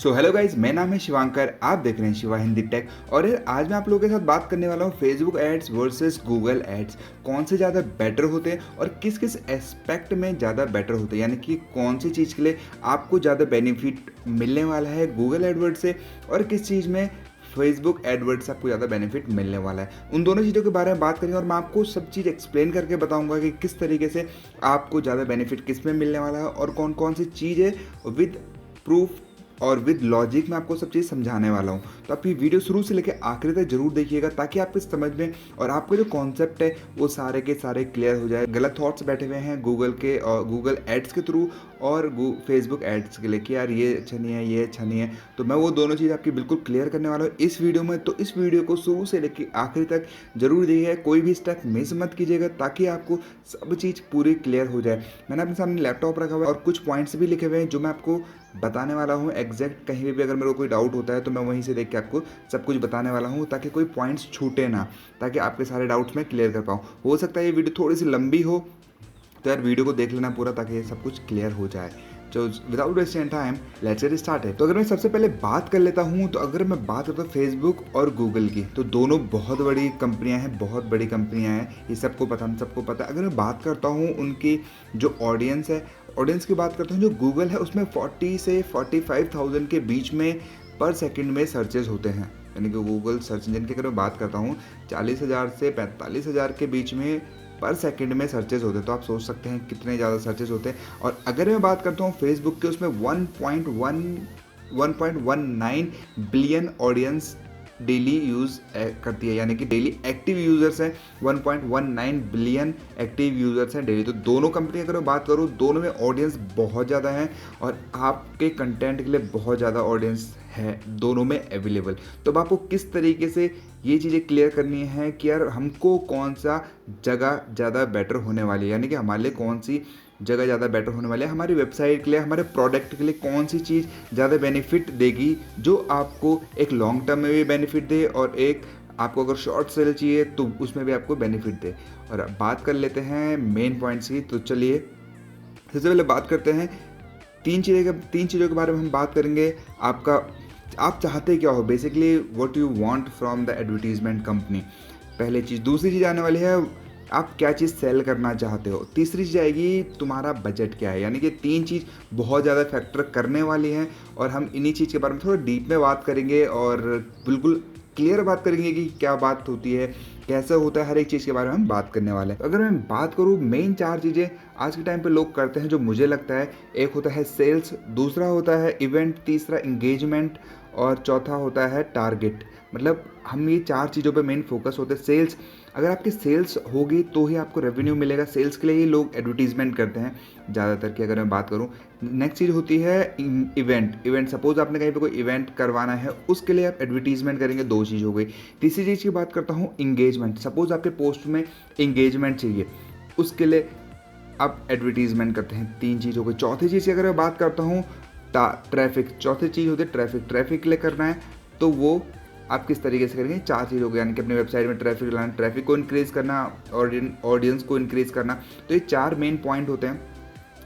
So hello guys, मेरा नाम है शिवांकर। आप देख रहे हैं शिवा हिंदी टेक। और यार आज मैं आप लोगों के साथ बात करने वाला हूँ Facebook ads versus Google ads. कौन से ज़्यादा बेटर होते हैं और किस किस एस्पेक्ट में ज़्यादा बेटर होते हैं, यानी कि कौन सी चीज़ के लिए आपको ज़्यादा बेनिफिट मिलने वाला है गूगल एडवर्ड से और किस चीज़ में फेसबुक एडवर्ड से आपको ज़्यादा बेनिफिट मिलने वाला है। उन दोनों चीज़ों के बारे में बात करेंगे और मैं आपको सब चीज़ एक्सप्लेन करके बताऊंगा कि किस तरीके से आपको ज़्यादा बेनिफिट किस में मिलने वाला है और कौन कौन सी चीज़ है विद प्रूफ और विद लॉजिक मैं आपको सब चीज़ समझाने वाला हूँ। तो आप ये वीडियो शुरू से लेकर आखिरी तक जरूर देखिएगा ताकि आपको समझ में और आपके जो कॉन्सेप्ट है वो सारे के सारे क्लियर हो जाए। गलत थॉट्स बैठे हुए हैं गूगल के और गूगल एड्स के थ्रू और फेसबुक एड्स के लिए कि यार ये अच्छा नहीं है, ये अच्छा नहीं है, तो मैं वो दोनों चीज़ आपकी बिल्कुल क्लियर करने वाला हूँ इस वीडियो में। तो इस वीडियो को शुरू से लेकर आखिरी तक जरूर देखिएगा, कोई भी स्टेप मिस मत कीजिएगा ताकि आपको सब चीज़ पूरी क्लियर हो जाए। मैंने अपने सामने लैपटॉप रखा हुआ है और कुछ पॉइंट्स भी लिखे हुए हैं जो मैं आपको बताने वाला हूँ एग्जैक्ट। कहीं भी अगर मेरे को कोई डाउट होता है तो मैं वहीं से देख के आपको सब कुछ बताने वाला हूँ ताकि कोई पॉइंट्स छूटे ना, ताकि आपके सारे डाउट्स मैं क्लियर कर पाऊँ। हो सकता है ये वीडियो थोड़ी सी लंबी हो, तो यार वीडियो को देख लेना पूरा ताकि ये सब कुछ क्लियर हो जाए। तो without wasting time let's get started. तो अगर मैं सबसे पहले बात कर लेता हूँ, तो अगर मैं बात करता हूँ फेसबुक और गूगल की, तो दोनों बहुत बड़ी कंपनियाँ हैं, बहुत बड़ी कंपनियाँ हैं, ये सबको पता है। अगर मैं बात करता हूँ उनकी जो ऑडियंस है, ऑडियंस की बात करता हूँ, जो गूगल है उसमें 40 से 45,000 के बीच में पर सेकंड में सर्चेज होते हैं। यानी कि गूगल सर्च इंजन की अगर मैं बात करता हूँ 40,000 से 45,000 के बीच में पर सेकंड में सर्चेज होते हैं। तो आप सोच सकते हैं कितने ज़्यादा सर्चेज होते हैं। और अगर मैं बात करता हूँ फेसबुक के, उसमें 1.19 बिलियन ऑडियंस डेली यूज़ करती है, यानी कि डेली एक्टिव यूज़र्स हैं 1.19 बिलियन एक्टिव यूज़र्स हैं डेली। तो दोनों कंपनी अगर मैं बात करूँ, दोनों में ऑडियंस बहुत ज़्यादा है और आपके कंटेंट के लिए बहुत ज़्यादा ऑडियंस है दोनों में अवेलेबल। तो अब आपको किस तरीके से ये चीज़ें क्लियर करनी है कि यार हमको कौन सा जगह ज़्यादा बेटर होने वाली है, यानी कि हमारे लिए कौन सी जगह ज़्यादा बेटर होने वाली है, हमारी वेबसाइट के लिए, हमारे प्रोडक्ट के लिए कौन सी चीज़ ज़्यादा बेनिफिट देगी जो आपको एक लॉन्ग टर्म में भी बेनिफिट दे और एक आपको अगर शॉर्ट सेल चाहिए तो उसमें भी आपको बेनिफिट दे। और अब बात कर लेते हैं मेन पॉइंट्स की। तो चलिए सबसे पहले बात करते हैं तीन चीज़ों के बारे में हम बात करेंगे। आप चाहते क्या हो, basically what you want from the advertisement company, पहले चीज़। दूसरी चीज़ आने वाली है आप क्या चीज़ सेल करना चाहते हो। तीसरी चीज़ आएगी तुम्हारा बजट क्या है। यानी कि तीन चीज़ बहुत ज़्यादा फैक्टर करने वाली हैं और हम इन्हीं चीज़ के बारे में थोड़ा डीप में बात करेंगे और बिल्कुल क्लियर बात करेंगे कि क्या बात होती है, कैसे होता है, हर एक चीज़ के बारे में हम बात करने वाले हैं। अगर मैं बात करूँ मेन चार चीज़ें आज के टाइम पे लोग करते हैं जो मुझे लगता है, एक होता है सेल्स, दूसरा होता है इवेंट, तीसरा इंगेजमेंट और चौथा होता है टारगेट। मतलब हम ये चार चीज़ों पे मेन फोकस होते हैं। सेल्स, अगर आपकी सेल्स होगी तो ही आपको रेवेन्यू मिलेगा। सेल्स के लिए ही लोग एडवर्टीजमेंट करते हैं ज़्यादातर की अगर मैं बात करूँ। नेक्स्ट चीज़ होती है इवेंट। सपोज आपने कहीं पे कोई इवेंट करवाना है, उसके लिए आप एडवर्टीजमेंट करेंगे, दो चीज़ हो गई। तीसरी चीज़ की बात करता हूँ इंगेजमेंट। सपोज आपके पोस्ट में इंगेजमेंट चाहिए, उसके लिए आप एडवर्टीजमेंट करते हैं, तीन चीज़ हो गई। चौथी चीज़ की अगर मैं बात करता हूँ ट्रैफिक, चौथी चीज़ होती है ट्रैफिक के लिए करना है तो वो आप किस तरीके से करेंगे, चार चीज़ हो गई। यानी कि अपनी वेबसाइट में ट्रैफिक लाना, ट्रैफिक को इंक्रीज़ करना, ऑडियंस को इंक्रीज़ करना। तो ये चार मेन पॉइंट होते हैं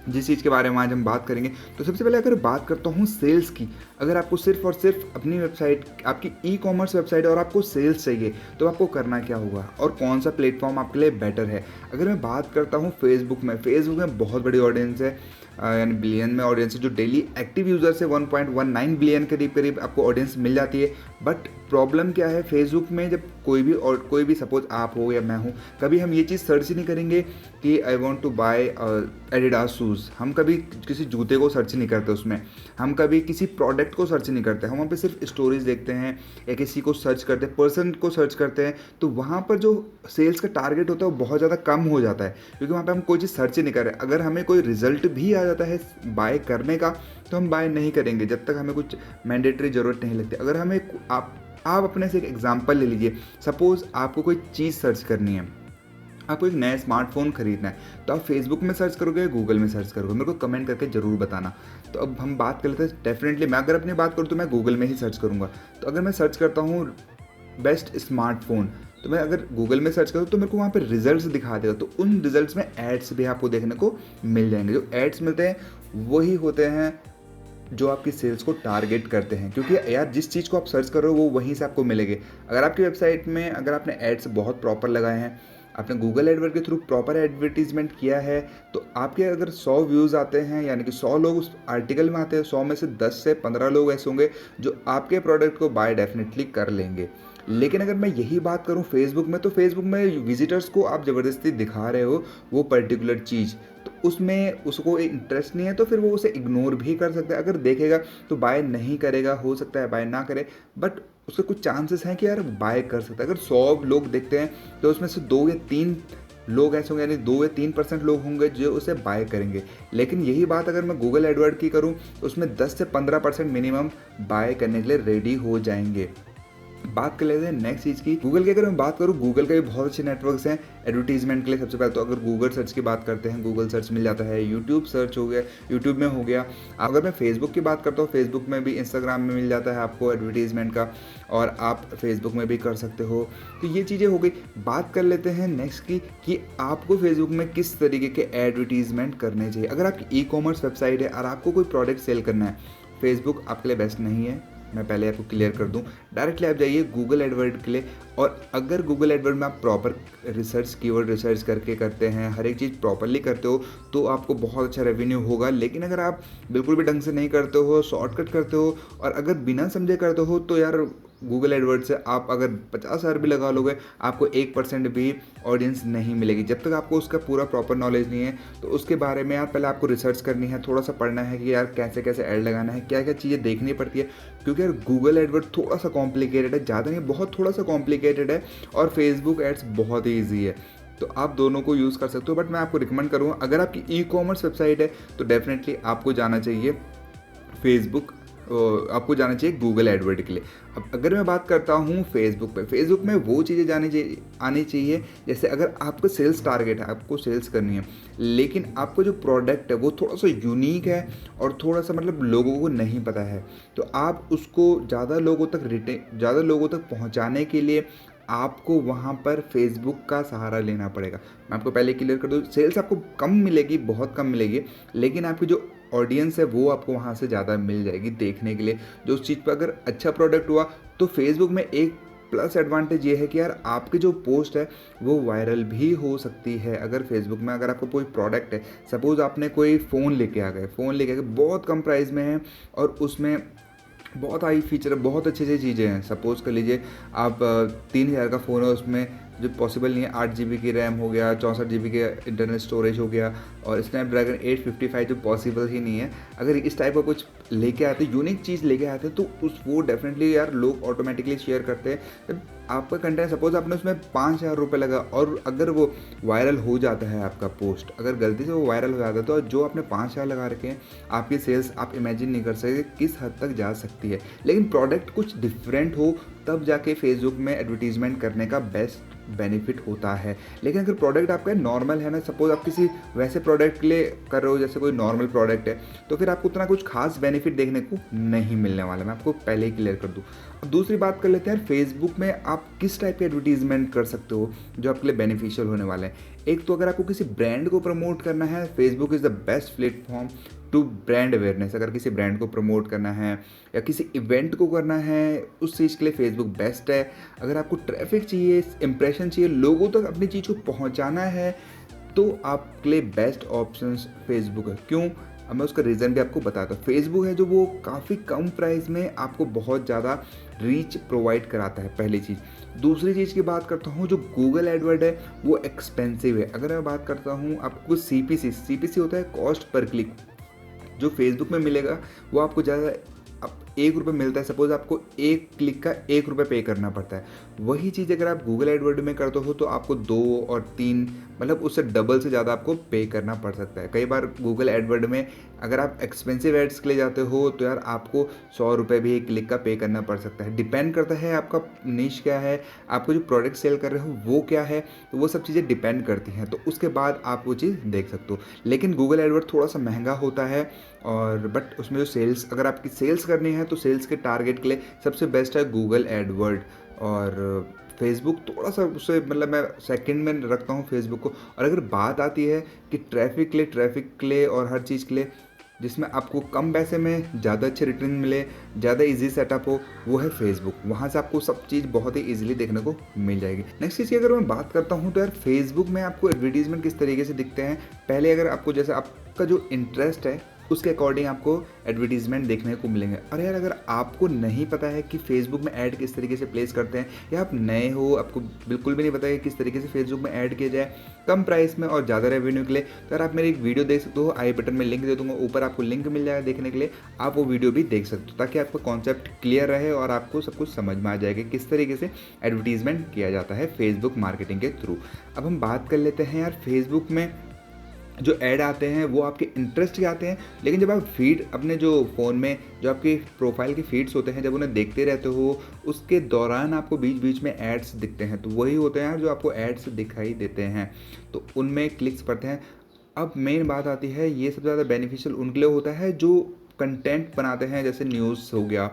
जिस चीज़ के बारे में आज हम बात करेंगे। तो सबसे पहले अगर बात करता हूँ सेल्स की, अगर आपको सिर्फ और सिर्फ अपनी वेबसाइट, आपकी ई कॉमर्स वेबसाइट और आपको सेल्स चाहिए तो आपको करना क्या होगा और कौन सा प्लेटफॉर्म आपके लिए बेटर है। अगर मैं बात करता हूँ फेसबुक में बहुत बड़ी ऑडियंस है, यानी बिलियन में ऑडियंस है। जो डेली एक्टिव यूज़र्स है 1.19 बिलियन के करीब आपको ऑडियंस मिल जाती है। बट प्रॉब्लम क्या है फेसबुक में, जब कोई भी सपोज आप हो या मैं हूँ, कभी हम ये चीज़ सर्च ही नहीं करेंगे कि I want to buy Adidas shoes. हम कभी किसी जूते को सर्च नहीं करते, उसमें हम कभी किसी प्रोडक्ट को सर्च नहीं करते, हम वहाँ पे सिर्फ स्टोरीज देखते हैं या किसी को सर्च करते हैं, पर्सन को सर्च करते हैं। तो वहाँ पर जो सेल्स का टारगेट होता है वो बहुत ज़्यादा कम हो जाता है क्योंकि वहाँ पे हम कोई चीज़ सर्च ही नहीं कर रहे। अगर हमें कोई रिजल्ट भी आ जाता है बाय करने का तो हम बाय नहीं करेंगे जब तक हमें कुछ मैंडेटरी ज़रूरत नहीं लगती। अगर हमें आप अपने से एक एग्जांपल ले लीजिए। सपोज़ आपको कोई चीज़ सर्च करनी है, आपको एक नया स्मार्टफोन खरीदना है, तो आप फेसबुक में सर्च करोगे, गूगल में सर्च करोगे, मेरे को कमेंट करके ज़रूर बताना। तो अब हम बात कर लेते हैं। डेफिनेटली मैं अगर अपनी बात करूँ तो मैं गूगल में ही सर्च करूँगा। तो अगर मैं सर्च करता हूँ बेस्ट स्मार्टफोन, तो मैं अगर गूगल में सर्च करूँ तो मेरे को वहाँ पर रिजल्ट्स दिखा देगा। तो उन रिजल्ट्स में एड्स भी आपको देखने को मिल जाएंगे। जो एड्स मिलते हैं वही होते हैं जो आपकी सेल्स को टारगेट करते हैं, क्योंकि यार जिस चीज़ को आप सर्च कर रहे हो वो वहीं से आपको मिलेंगे। अगर आपकी वेबसाइट में अगर आपने एड्स बहुत प्रॉपर लगाए हैं, आपने गूगल एडवर्ड के थ्रू प्रॉपर एडवर्टीजमेंट किया है, तो आपके अगर 100 व्यूज़ आते हैं, यानी कि 100 लोग उस आर्टिकल में आते हैं, 100 में से 10 से 15 लोग ऐसे होंगे जो आपके प्रोडक्ट को बाय डेफिनेटली कर लेंगे। लेकिन अगर मैं यही बात करूं फेसबुक में, तो फेसबुक में विजिटर्स को आप ज़बरदस्ती दिखा रहे हो वो पर्टिकुलर चीज़, तो उसमें उसको इंटरेस्ट नहीं है, तो फिर वो उसे इग्नोर भी कर सकता है। अगर देखेगा तो बाय नहीं करेगा, हो सकता है बाय ना करे, बट उसके कुछ चांसेस हैं कि यार बाय कर सकता है। अगर 100 लोग देखते हैं तो उसमें से 2 या 3 लोग ऐसे होंगे, यानी 2 या 3% लोग होंगे जो उसे बाय करेंगे। लेकिन यही बात अगर मैं गूगल एडवर्ड की करूं तो उसमें 10 से 15% मिनिमम बाय करने के लिए रेडी हो जाएंगे। बात कर लेते हैं नेक्स्ट चीज़ की। गूगल की अगर मैं बात करूँ, गूगल के भी बहुत अच्छे नेटवर्क्स हैं एडवर्टीजमेंट के लिए। सबसे पहले तो अगर गूगल सर्च की बात करते हैं, गूगल सर्च मिल जाता है, यूट्यूब सर्च हो गया, यूट्यूब में हो गया। अगर मैं फेसबुक की बात करता हूँ, फेसबुक में भी, इंस्टाग्राम में मिल जाता है आपको एडवर्टीजमेंट का, और आप फेसबुक में भी कर सकते हो। तो ये चीज़ें हो गई। बात कर लेते हैं नेक्स्ट की कि आपको फेसबुक में किस तरीके के एडवर्टीजमेंट करने चाहिए। अगर आपकी ई-कॉमर्स वेबसाइट है और आपको कोई प्रोडक्ट सेल करना है, फेसबुक आपके लिए बेस्ट नहीं है, मैं पहले आपको क्लियर कर दूं। डायरेक्टली आप जाइए गूगल एडवर्ड के लिए, और अगर गूगल एडवर्ड में आप प्रॉपर रिसर्च, कीवर्ड रिसर्च करके करते हैं, हर एक चीज़ प्रॉपरली करते हो, तो आपको बहुत अच्छा रेवेन्यू होगा। लेकिन अगर आप बिल्कुल भी ढंग से नहीं करते हो, शॉर्टकट करते हो, और अगर बिना समझे करते हो, तो यार गूगल एडवर्ड से आप अगर 50,000 भी लगा लोगे, आपको 1% भी ऑडियंस नहीं मिलेगी। जब तक आपको उसका पूरा प्रॉपर नॉलेज नहीं है, तो उसके बारे में यार पहले आपको रिसर्च करनी है, थोड़ा सा पढ़ना है कि यार कैसे कैसे ऐड लगाना है, क्या क्या चीज़ें देखनी पड़ती है। क्योंकि यार गूगल एडवर्ड थोड़ा सा कॉम्प्लिकेटेड है, ज़्यादा नहीं, बहुत थोड़ा सा कॉम्प्लिकेटेड है, और फेसबुक एड्स बहुत ही ईजी है। तो आप दोनों को यूज़ कर सकते हो, बट मैं आपको रिकमेंड करूँगा, अगर आपकी ई-कॉमर्स वेबसाइट है तो डेफिनेटली आपको जाना चाहिए फेसबुक, आपको जाना चाहिए गूगल एडवर्ड के लिए। अब अगर मैं बात करता हूँ फेसबुक पे, फेसबुक में वो चीज़ें आनी चाहिए, जैसे अगर आपका सेल्स टारगेट है, आपको सेल्स करनी है, लेकिन आपका जो प्रोडक्ट है वो थोड़ा सा यूनिक है और थोड़ा सा मतलब लोगों को नहीं पता है, तो आप उसको ज़्यादा लोगों तक पहुँचाने के लिए आपको वहाँ पर फेसबुक का सहारा लेना पड़ेगा। मैं आपको पहले क्लियर कर दूँ, सेल्स आपको कम मिलेगी, बहुत कम मिलेगी, लेकिन आपकी जो ऑडियंस है वो आपको वहाँ से ज़्यादा मिल जाएगी देखने के लिए। जो उस चीज़ पर अगर अच्छा प्रोडक्ट हुआ, तो फेसबुक में एक प्लस एडवांटेज ये है कि यार आपकी जो पोस्ट है वो वायरल भी हो सकती है। अगर फेसबुक में अगर आपको कोई प्रोडक्ट है, सपोज़ आपने कोई फ़ोन लेके आ गए बहुत कम प्राइस में है, और उसमें बहुत हाई फीचर है, बहुत अच्छी अच्छी चीज़ें हैं। सपोज़ कर लीजिए आप 3,000 का फ़ोन है, उसमें जो पॉसिबल नहीं है 8 GB की रैम हो गया, 64 GB के इंटरनल स्टोरेज हो गया, और स्नैपड्रैगन 855 जो पॉसिबल ही नहीं है। अगर इस टाइप का कुछ लेके आते, यूनिक चीज़ लेके आते, तो वो डेफिनेटली यार लोग ऑटोमेटिकली शेयर करते हैं। जब आपका कंटेंट, सपोज आपने उसमें 5,000 रुपये लगा, और अगर वो वायरल हो जाता है, आपका पोस्ट अगर गलती से वो वायरल हो जाता है, तो जो आपने 5,000 लगा रखे हैं, आपकी सेल्स आप इमेजिन नहीं कर सकते किस हद तक जा सकती है। लेकिन प्रोडक्ट कुछ डिफरेंट हो, तब जाके फेसबुक में एडवर्टीजमेंट करने का बेस्ट बेनिफिट होता है। लेकिन अगर प्रोडक्ट आपका नॉर्मल है ना, सपोज आप किसी वैसे प्रोडक्ट के लिए कर रहे हो जैसे कोई नॉर्मल प्रोडक्ट है, तो फिर आपको उतना कुछ खास बेनिफिट देखने को नहीं मिलने वाला। मैं आपको पहले ही क्लियर कर दूँ। अब दूसरी बात कर लेते हैं, फेसबुक में आप किस टाइप के एडवर्टीजमेंट कर सकते हो जो आपके लिए बेनिफिशियल होने वाले हैं। एक तो अगर आपको किसी ब्रांड को प्रमोट करना है, Facebook is the best platform to brand awareness. अगर किसी ब्रांड को प्रमोट करना है या किसी इवेंट को करना है, उस चीज़ के लिए फेसबुक बेस्ट है। अगर आपको ट्रैफिक चाहिए, इंप्रेशन चाहिए, लोगों तक अपनी चीज़ को पहुंचाना है, तो आपके लिए बेस्ट ऑप्शन फेसबुक है। क्यों? अब मैं उसका रीज़न भी आपको बताता हूँ। फेसबुक है जो वो काफ़ी कम प्राइस में आपको बहुत ज़्यादा रीच प्रोवाइड कराता है, पहली चीज़। दूसरी चीज़ की बात करता हूँ, जो गूगल एडवर्ड है वो एक्सपेंसिव है। अगर मैं बात करता हूँ, आपको सीपीसी होता है, कॉस्ट पर क्लिक, जो फेसबुक में मिलेगा वो आपको ज़्यादा, अब 1 रुपये मिलता है, सपोज आपको 1 क्लिक का 1 रुपये पे करना पड़ता है। वही चीज़ अगर आप गूगल एडवर्ड में करते हो, तो आपको 2 और 3, मतलब उससे डबल से ज़्यादा आपको पे करना पड़ सकता है। कई बार गूगल एडवर्ड में अगर आप एक्सपेंसिव एड्स के लिए जाते हो, तो यार आपको 100 रुपये भी 1 क्लिक का पे करना पड़ सकता है। डिपेंड करता है आपका निश क्या है, आपको जो प्रोडक्ट सेल कर रहे हो वो क्या है, तो वो सब चीज़ें डिपेंड करती हैं। तो उसके बाद आप वो चीज़ देख सकते हो। लेकिन गूगल एडवर्ड थोड़ा सा महंगा होता है, और बट उसमें जो सेल्स, अगर आपकी सेल्स करनी है, तो सेल्स के टारगेट के लिए सबसे बेस्ट है गूगल एडवर्ड। और फेसबुक थोड़ा सा उससे, मतलब मैं सेकंड में रखता हूँ फेसबुक को। और अगर बात आती है कि ट्रैफिक के लिए और हर चीज़ के लिए, जिसमें आपको कम पैसे में ज़्यादा अच्छे रिटर्न मिले, ज़्यादा इजी सेटअप हो, वो है फेसबुक। वहाँ से आपको सब चीज़ बहुत ही ईजिली देखने को मिल जाएगी। नेक्स्ट चीज़ की अगर मैं बात करता हूँ तो यार फेसबुक में आपको एडवर्टीजमेंट किस तरीके से दिखते हैं। पहले अगर आपको जैसे आपका जो इंटरेस्ट है उसके अकॉर्डिंग आपको एडवर्टीजमेंट देखने को मिलेंगे। और यार अगर आपको नहीं पता है कि फेसबुक में ऐड किस तरीके से प्लेस करते हैं, या आप नए हो, आपको बिल्कुल भी नहीं पता है किस तरीके से फेसबुक में ऐड किया जाए कम प्राइस में और ज़्यादा रेवेन्यू के लिए, तो यार आप मेरी एक वीडियो देख सकते हो। आई बटन में लिंक दे दूंगा, ऊपर आपको लिंक मिल जाएगा देखने के लिए, आप वो वीडियो भी देख सकते हो, ताकि आपका कॉन्सेप्ट क्लियर रहे और आपको सब कुछ समझ में आ जाएगा किस तरीके से एडवर्टीजमेंट किया जाता है फेसबुक मार्केटिंग के थ्रू। अब हम बात कर लेते हैं यार फेसबुक में जो ऐड आते हैं वो आपके इंटरेस्ट के आते हैं, लेकिन जब आप फीड अपने जो फ़ोन में जो आपके प्रोफाइल के फीड्स होते हैं, जब उन्हें देखते रहते हो उसके दौरान आपको बीच बीच में एड्स दिखते हैं, तो वही होते हैं जो आपको एड्स दिखाई देते हैं, तो उनमें क्लिक्स पड़ते हैं। अब मेन बात आती है, ये सबसे ज़्यादा बेनिफिशियल उनके लिए होता है जो कंटेंट बनाते हैं, जैसे न्यूज़ हो गया,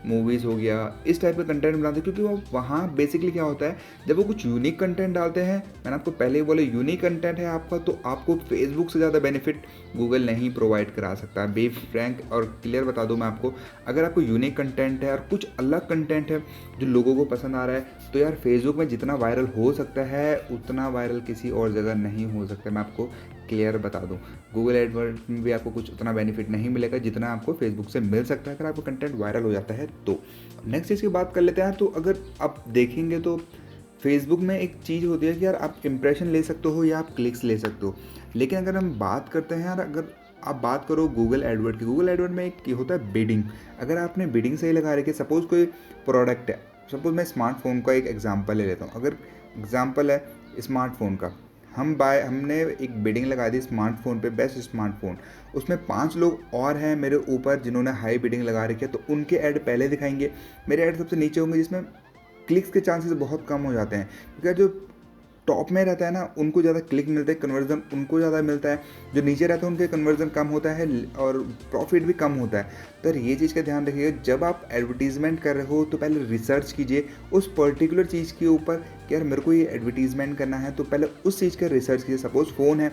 मूवीज़ हो गया, इस टाइप का कंटेंट बनाते हैं, क्योंकि वो वहाँ बेसिकली क्या होता है, जब वो कुछ यूनिक कंटेंट डालते हैं, मैंने आपको पहले ही बोला यूनिक कंटेंट है आपका, तो आपको फेसबुक से ज़्यादा बेनिफिट गूगल नहीं प्रोवाइड करा सकता। बी फ्रैंक और क्लियर बता दूँ मैं आपको, अगर आपको यूनिक कंटेंट है और कुछ अलग कंटेंट है जो लोगों को पसंद आ रहा है, तो यार फेसबुक में जितना वायरल हो सकता है उतना वायरल किसी और जगह नहीं हो सकता। मैं आपको क्लियर बता दूं, गूगल एडवर्ड में भी आपको कुछ उतना बेनिफिट नहीं मिलेगा जितना आपको फेसबुक से मिल सकता है अगर आपको कंटेंट वायरल हो जाता है तो। नेक्स्ट चीज़ की बात कर लेते हैं। तो अगर आप देखेंगे तो फेसबुक में एक चीज़ होती है कि यार आप इंप्रेशन ले सकते हो या आप क्लिक्स ले सकते हो, लेकिन अगर हम बात करते हैं यार, अगर आप बात करो गूगल एडवर्ड की, गूगल एडवर्ड में एक होता है बिडिंग। अगर आपने बिडिंग सही लगा रखी है, सपोज कोई प्रोडक्ट है, सपोज मैं स्मार्टफोन का एक एग्जांपल ले लेता हूँ। अगर एग्जांपल है स्मार्टफोन का, हमने एक बिडिंग लगा दी स्मार्टफोन पे, बेस्ट स्मार्टफोन, उसमें 5 लोग और हैं मेरे ऊपर जिन्होंने हाई बिडिंग लगा रखी है, तो उनके ऐड पहले दिखाएंगे, मेरे ऐड सबसे नीचे होंगे, जिसमें क्लिक्स के चांसेस बहुत कम हो जाते हैं, क्योंकि जो टॉप में रहता है ना उनको ज़्यादा क्लिक मिलते हैं, कन्वर्जन उनको ज़्यादा मिलता है, जो नीचे रहते हैं उनके कन्वर्जन कम होता है और प्रॉफिट भी कम होता है। तो ये चीज़ का ध्यान रखिएगा, जब आप एडवर्टीजमेंट कर रहे हो तो पहले रिसर्च कीजिए उस पर्टिकुलर चीज़ के ऊपर कि यार मेरे को ये एडवर्टीजमेंट करना है, तो पहले उस चीज़ का रिसर्च कीजिए। सपोज फ़ोन है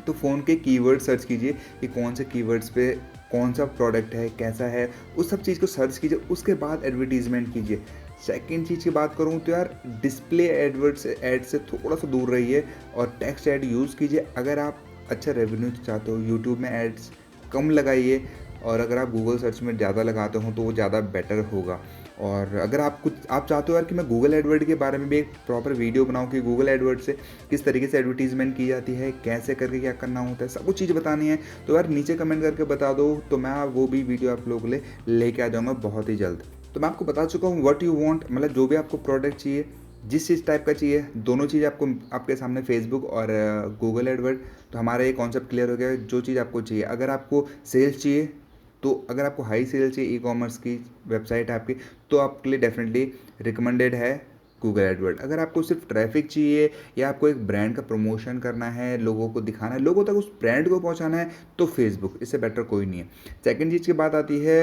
तो फ़ोन के कीवर्ड सर्च कीजिए कि कौन से कीवर्ड्स पे कौन सा प्रोडक्ट है, कैसा है, उस सब चीज़ को सर्च कीजिए, उसके बाद एडवर्टीजमेंट कीजिए। सेकंड चीज़ की बात करूँ तो यार डिस्प्ले ऐड से थोड़ा सा दूर रहिए और टेक्स्ट ऐड यूज़ कीजिए। अगर आप अच्छा रेवेन्यू चाहते हो, यूट्यूब में एड्स कम लगाइए, और अगर आप गूगल सर्च में ज़्यादा लगाते हो तो वो ज़्यादा बेटर होगा। और अगर आप चाहते हो यार कि मैं गूगल एडवर्ड के बारे में भी एक प्रॉपर वीडियो बनाऊँ कि गूगल एडवर्ड से किस तरीके से एडवर्टीजमेंट की जाती है, कैसे करके क्या करना होता है, सब कुछ चीज़ बतानी है, तो यार नीचे कमेंट करके बता दो, तो मैं वो भी वीडियो आप लोगों के लिए लेके आ जाऊँगा बहुत ही जल्द। तो मैं आपको बता चुका हूँ व्हाट यू वांट, मतलब जो भी आपको प्रोडक्ट चाहिए, जिस चीज़ टाइप का चाहिए, दोनों चीज़ आपको आपके सामने फेसबुक और गूगल एडवर्ड, तो हमारा ये कॉन्सेप्ट क्लियर हो गया। जो चीज़ आपको चाहिए, अगर आपको सेल्स चाहिए, तो अगर आपको हाई सेल चाहिए, ई कॉमर्स की वेबसाइट है आपकी, तो आपके लिए डेफिनेटली रिकमेंडेड है गूगल एडवर्ड। अगर आपको सिर्फ ट्रैफिक चाहिए या आपको एक ब्रांड का प्रमोशन करना है, लोगों को दिखाना है, लोगों तक उस ब्रांड को पहुंचाना है, तो फेसबुक, इससे बेटर कोई नहीं है। सेकंड चीज़ की बात आती है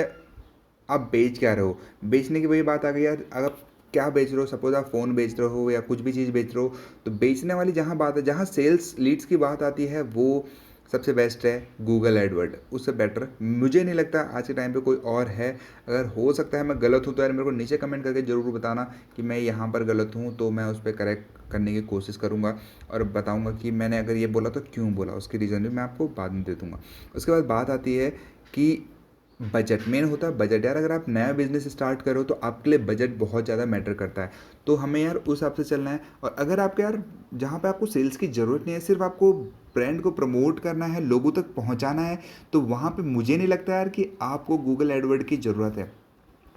आप बेच क्या रहे हो, बेचने की वही बात आ गई यार, अगर क्या बेच रहे हो, सपोज आप फ़ोन बेच रहे हो या कुछ भी चीज़ बेच रहे हो, तो बेचने वाली जहाँ बात है, जहाँ सेल्स लीड्स की बात आती है, वो सबसे बेस्ट है गूगल एडवर्ड। उससे बेटर मुझे नहीं लगता आज के टाइम पे कोई और है। अगर हो सकता है मैं गलत हूँ तो यार मेरे को नीचे कमेंट करके ज़रूर बताना कि मैं यहाँ पर गलत हूँ, तो मैं उस पर करेक्ट करने की कोशिश करूँगा और बताऊँगा कि मैंने अगर ये बोला तो क्यों बोला, उसकी रीज़न भी मैं आपको बाद में दे दूँगा। उसके बाद बात आती है कि बजट मेन होता है। बजट यार, अगर आप नया बिजनेस स्टार्ट करो तो आपके लिए बजट बहुत ज़्यादा मैटर करता है, तो हमें यार उस हिसाब से चलना है। और अगर आपके यार जहाँ पे आपको सेल्स की ज़रूरत नहीं है, सिर्फ आपको ब्रांड को प्रमोट करना है, लोगों तक पहुँचाना है, तो वहाँ पे मुझे नहीं लगता यार कि आपको गूगल एडवर्ड की ज़रूरत है।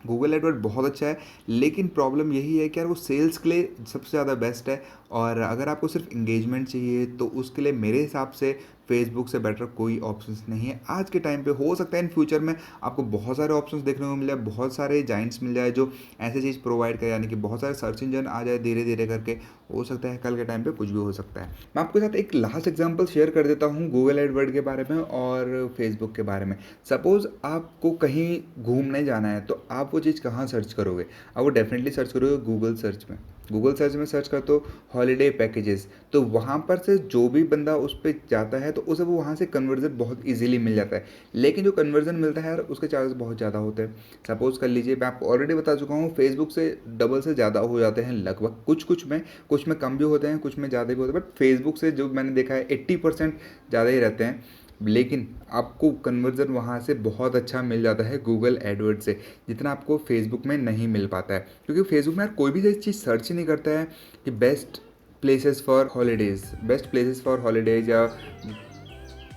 गूगल एडवर्ड बहुत अच्छा है, लेकिन प्रॉब्लम यही है कि यार वो सेल्स के लिए सबसे ज़्यादा बेस्ट है। और अगर आपको सिर्फ इंगेजमेंट चाहिए तो उसके लिए मेरे हिसाब से फेसबुक से बेटर कोई ऑप्शंस नहीं है आज के टाइम पे। हो सकता है इन फ्यूचर में आपको बहुत सारे ऑप्शंस देखने को मिल जाए, बहुत सारे जाइंट्स मिल जाए जो ऐसी चीज़ प्रोवाइड करे, यानी कि बहुत सारे सर्च इंजन आ जाए धीरे धीरे करके। हो सकता है कल के टाइम पे कुछ भी हो सकता है। मैं आपके साथ एक लास्ट एग्जांपल शेयर कर देता हूँ गूगल एडवर्ड के बारे में और फेसबुक के बारे में। सपोज़ आपको कहीं घूमने जाना है, तो आप वो चीज़ कहाँ सर्च करोगे? आप वो डेफिनेटली सर्च करोगे गूगल सर्च में। गूगल सर्च में सर्च करते हो हॉलीडे पैकेजेस, तो वहाँ पर से जो भी बंदा उस पर जाता है तो उसे वो वहाँ से कन्वर्जन बहुत ईजिली मिल जाता है। लेकिन जो कन्वर्जन मिलता है यार उसके चार्जेस बहुत ज़्यादा होते हैं। सपोज़ कर लीजिए, मैं आपको ऑलरेडी बता चुका हूँ, फेसबुक से डबल से ज़्यादा हो जाते हैं लगभग, कुछ में कम भी होते हैं, कुछ में ज़्यादा भी होते हैं, बट फेसबुक से जो मैंने देखा है 80% ज़्यादा ही रहते हैं। लेकिन आपको कन्वर्जन वहाँ से बहुत अच्छा मिल जाता है गूगल एडवर्ड से, जितना आपको फेसबुक में नहीं मिल पाता है। क्योंकि फेसबुक में यार कोई भी चीज़ सर्च ही नहीं करता है कि बेस्ट प्लेसेस फॉर हॉलीडेज या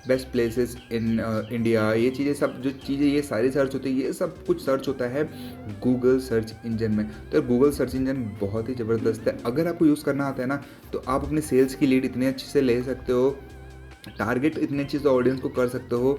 बेस्ट प्लेसेस इन इंडिया, ये चीज़ें सब जो चीज़ें ये सारी सर्च होती है, ये सब कुछ सर्च होता है गूगल सर्च इंजन में। तो गूगल सर्च इंजन बहुत ही ज़बरदस्त है। अगर आपको यूज़ करना आता है ना, तो आप अपने सेल्स की लीड इतने अच्छे से ले सकते हो, टारगेट इतने अच्छे से ऑडियंस को कर सकते हो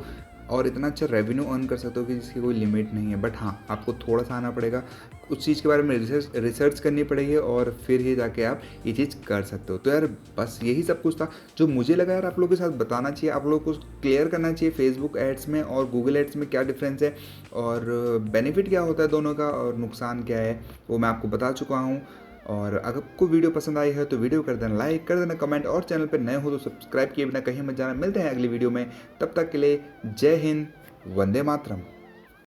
और इतना अच्छा रेवेन्यू अर्न कर सकते हो कि जिसकी कोई लिमिट नहीं है। बट हाँ, आपको थोड़ा सा आना पड़ेगा, उस चीज़ के बारे में रिसर्च करनी पड़ेगी और फिर ही जाके आप ये चीज़ कर सकते हो। तो यार बस यही सब कुछ था जो मुझे लगा यार आप लोगों के साथ बताना चाहिए, आप लोगों को क्लियर करना चाहिए फेसबुक एड्स में और गूगल एड्स में क्या डिफरेंस है और बेनिफिट क्या होता है दोनों का और नुकसान क्या है, वो मैं आपको बता चुका हूँ। और अगर आपको वीडियो पसंद आई है तो वीडियो कर देना लाइक, कर देना कमेंट, और चैनल पर नए हो तो सब्सक्राइब किए बिना कहीं मत जाना। मिलते हैं अगली वीडियो में, तब तक के लिए जय हिंद, वंदे मातरम।